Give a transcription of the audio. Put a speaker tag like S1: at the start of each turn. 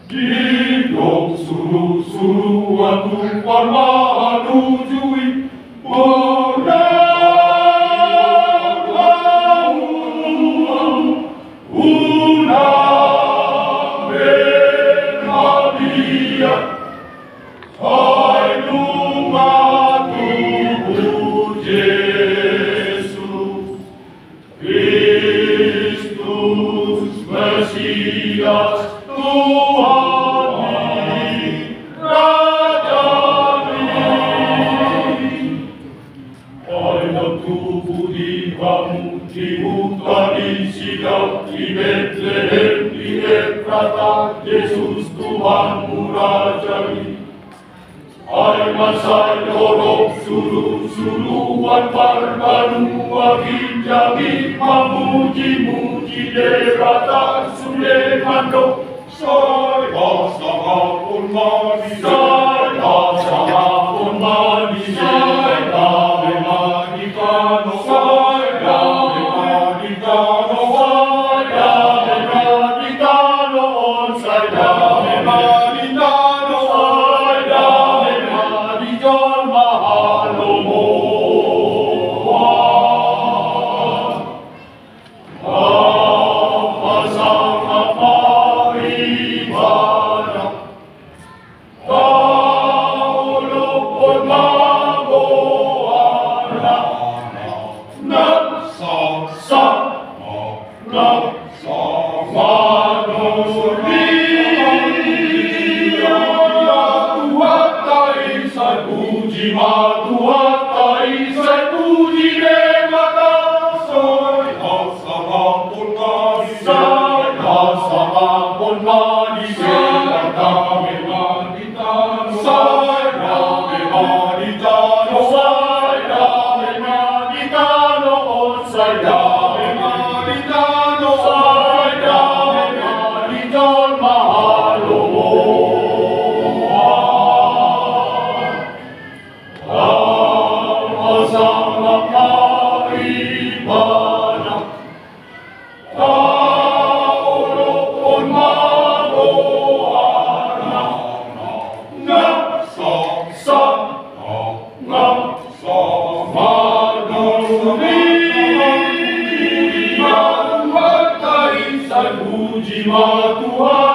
S1: Hidup suruh-suruhan tumpah menujui Mesias Tuhan Rajani, dalam tubuh di kamu, di hutan, di sidang, di Betlehem, di Efrata, Yesus Tuhanmu Rajani. Hai masa dorong suruh-suruhan perbaru Jami memuji-muji derata Sulemando. Saya sama pun mani, saya sama pun mani, saya memandikan, saya memandikan, saya memandikan, saya memandikan, Tuhan